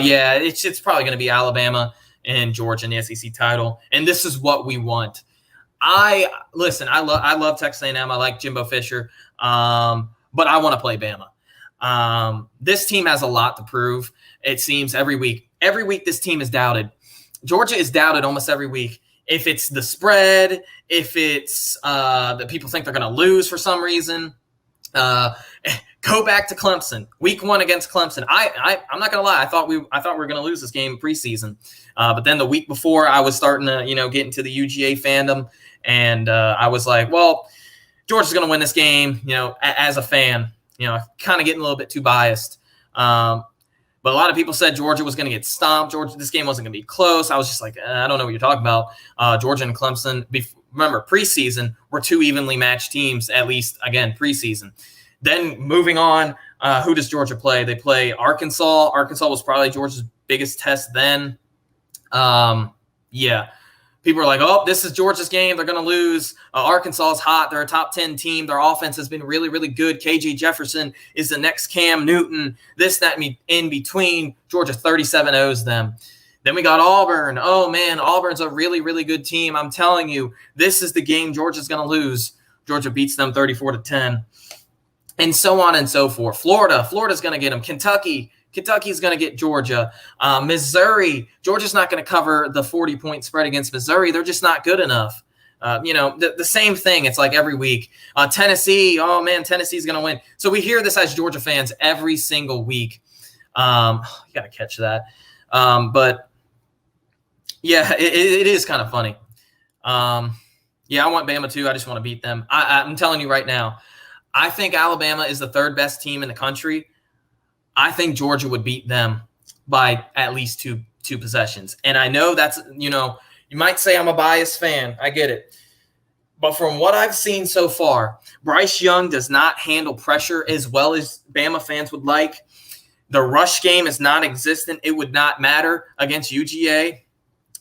Yeah, it's probably going to be Alabama and Georgia in the SEC title, and this is what we want. I love Texas A&M. I like Jimbo Fisher, but I want to play Bama. This team has a lot to prove. It seems every week. Every week, this team is doubted. Georgia is doubted almost every week. If it's the spread, if it's that people think they're going to lose for some reason, go back to Clemson. Week 1 against Clemson. I'm not going to lie. I thought we were going to lose this game preseason, but then the week before, I was starting to get into the UGA fandom, and I was like, well, Georgia's going to win this game. As a fan, kind of getting a little bit too biased. But a lot of people said Georgia was going to get stomped. This game wasn't going to be close. I was just like, I don't know what you're talking about. Georgia and Clemson, remember, preseason, were 2 evenly matched teams, at least, again, preseason. Then moving on, who does Georgia play? They play Arkansas. Arkansas was probably Georgia's biggest test then. Yeah. People are like, oh, this is Georgia's game. They're going to lose. Arkansas is hot. They're a top 10 team. Their offense has been really, really good. KJ Jefferson is the next Cam Newton. This, that, in between. Georgia 37-0s them. Then we got Auburn. Oh, man, Auburn's a really, really good team. I'm telling you, this is the game Georgia's going to lose. Georgia beats them 34-10. And so on and so forth. Florida's going to get them. Kentucky's going to get Georgia. Missouri, Georgia's not going to cover the 40-point spread against Missouri. They're just not good enough. The same thing. It's like every week. Tennessee, oh, man, Tennessee's going to win. So we hear this as Georgia fans every single week. You got to catch that. But, yeah, it is kind of funny. Yeah, I want Bama too. I just want to beat them. I'm telling you right now, I think Alabama is the 3rd best team in the country. I think Georgia would beat them by at least two possessions. And I know that's, you might say I'm a biased fan. I get it. But from what I've seen so far, Bryce Young does not handle pressure as well as Bama fans would like. The rush game is non-existent. It would not matter against UGA.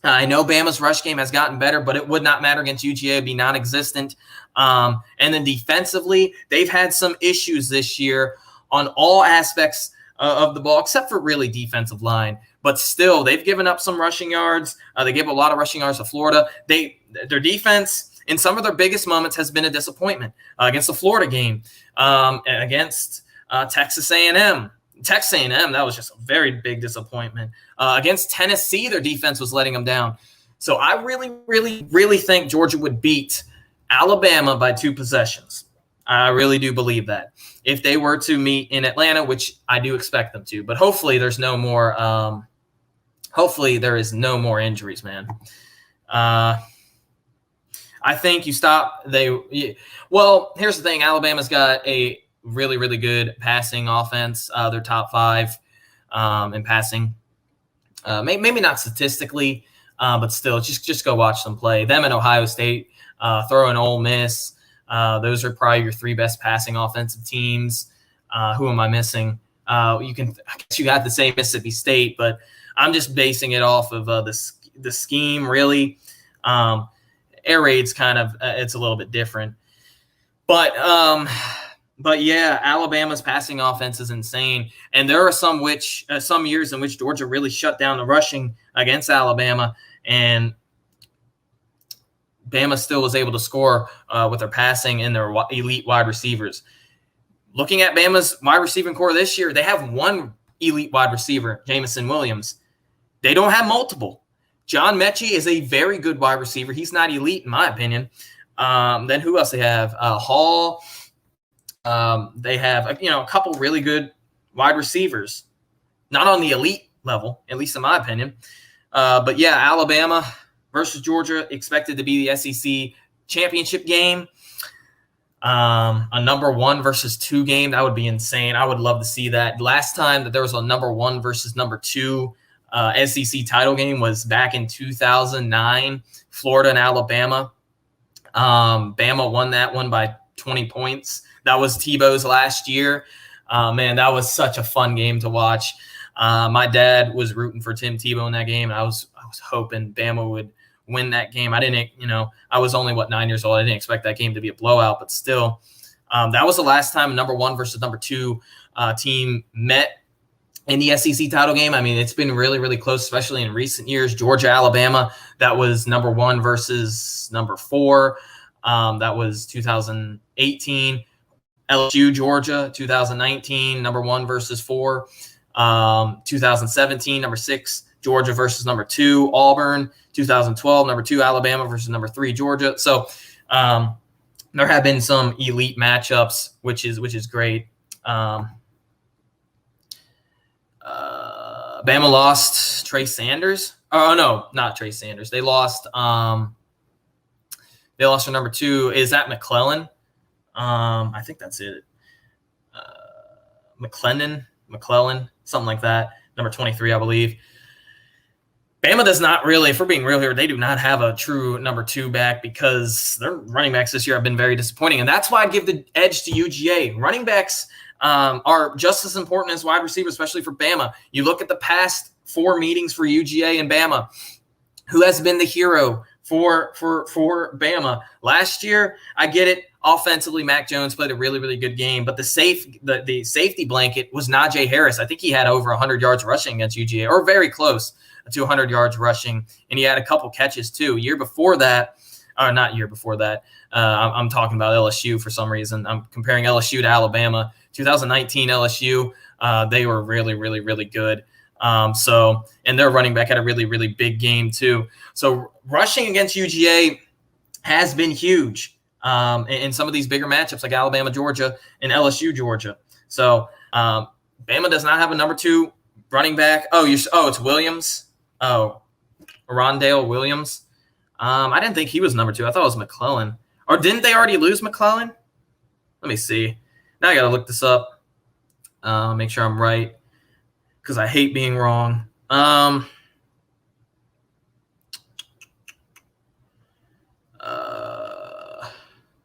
I know Bama's rush game has gotten better, but it would not matter against UGA. It would be non-existent. And then defensively, they've had some issues this year on all aspects of the ball, except for really defensive line. But still, they've given up some rushing yards. They gave a lot of rushing yards to Florida. Their defense, in some of their biggest moments, has been a disappointment. Against the Florida game, against Texas A&M. Texas A&M, that was just a very big disappointment. Against Tennessee, their defense was letting them down. So I really, really, really think Georgia would beat Alabama by 2 possessions. I really do believe that. If they were to meet in Atlanta, which I do expect them to, but hopefully there's no more. Hopefully there is no more injuries, man. I think you stop. Well, here's the thing. Alabama's got a really, really good passing offense. They're top 5 in passing. Maybe not statistically, but still, just go watch them play. Them and Ohio State, throw in Ole Miss. Those are probably your 3 best passing offensive teams. Who am I missing? I guess you got to say Mississippi State, but I'm just basing it off of the scheme, really. Air raid's kind of it's a little bit different, but yeah, Alabama's passing offense is insane, and there are some years in which Georgia really shut down the rushing against Alabama, and Bama still was able to score with their passing and their elite wide receivers. Looking at Bama's wide receiving core this year, they have 1 elite wide receiver, Jamison Williams. They don't have multiple. John Mechie is a very good wide receiver. He's not elite, in my opinion. Then who else they have? Hall. They have a couple really good wide receivers. Not on the elite level, at least in my opinion. But, yeah, Alabama versus Georgia, expected to be the SEC championship game. A number 1 versus 2 game, that would be insane. I would love to see that. Last time that there was a number 1 versus number 2 SEC title game was back in 2009, Florida and Alabama. Bama won that one by 20 points. That was Tebow's last year. Man, that was such a fun game to watch. My dad was rooting for Tim Tebow in that game, and I was hoping Bama would win that game. I didn't, I was only 9 years old. I didn't expect that game to be a blowout, but still, that was the last time number 1 versus number 2 team met in the SEC title game. I mean, it's been really, really close, especially in recent years. Georgia, Alabama, that was number 1 versus number 4. That was 2018. LSU, Georgia, 2019, number 1 versus 4. 2017, number 6, Georgia versus number 2, Auburn. 2012, number 2, Alabama versus number 3, Georgia. So there have been some elite matchups, which is great. Bama lost Trey Sanders. Oh no, not Trey Sanders. They lost. They lost for number 2. Is that McClellan? I think that's it. McClellan, something like that. Number 23, I believe. Bama does not really, if we're being real here, they do not have a true number 2 back because their running backs this year have been very disappointing. And that's why I'd give the edge to UGA. Running backs are just as important as wide receivers, especially for Bama. You look at the past 4 meetings for UGA and Bama. Who has been the hero for Bama? Last year, I get it. Offensively, Mac Jones played a really, really good game, but the safety blanket was Najee Harris. I think he had over 100 yards rushing against UGA, or very close to 100 yards rushing, and he had a couple catches too. Year before that, or not year before that, I'm talking about LSU for some reason. I'm comparing LSU to Alabama. 2019 LSU, they were really, really, really good. And their running back had a really, really big game too. So rushing against UGA has been huge in some of these bigger matchups like Alabama, Georgia, and LSU, Georgia. So Bama does not have a number 2 running back. It's Williams. Oh, Rondale Williams. I didn't think he was number 2. I thought it was McClellan. Or didn't they already lose McClellan? Let me see. Now I got to look this up. Make sure I'm right, because I hate being wrong.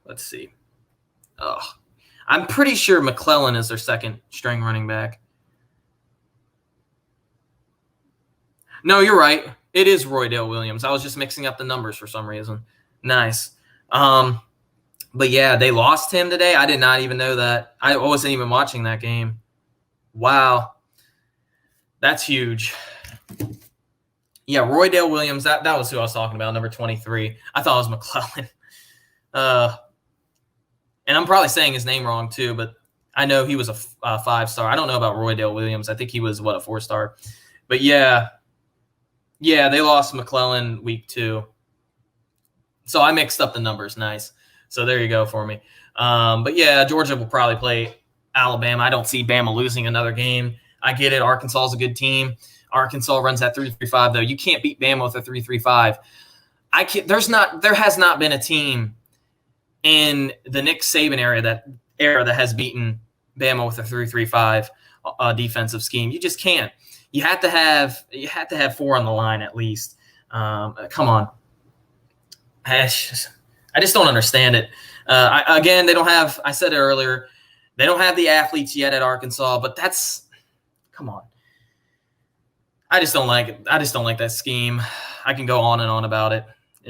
Let's see. I'm pretty sure McClellan is their second string running back. No, you're right. It is Roydale Williams. I was just mixing up the numbers for some reason. Nice. But yeah, they lost him today. I did not even know that. I wasn't even watching that game. Wow. That's huge. Yeah, Roydale Williams, that was who I was talking about, number 23. I thought it was McClellan. And I'm probably saying his name wrong too, but I know he was a 5-star. I don't know about Roydale Williams. I think he was, a 4-star. But yeah, they lost McClellan week 2. So I mixed up the numbers. Nice. So there you go for me. But yeah, Georgia will probably play Alabama. I don't see Bama losing another game. I get it. Arkansas is a good team. Arkansas runs that 3-3-5 though. You can't beat Bama with a 3-3-5. There has not been a team in the Nick Saban era that has beaten Bama with a 3-3-5 defensive scheme. You just can't. You have to have 4 on the line at least. Come on. I just don't understand it. Again, they don't have. I said it earlier. They don't have the athletes yet at Arkansas, but come on. I just don't like it. I just don't like that scheme. I can go on and on about it.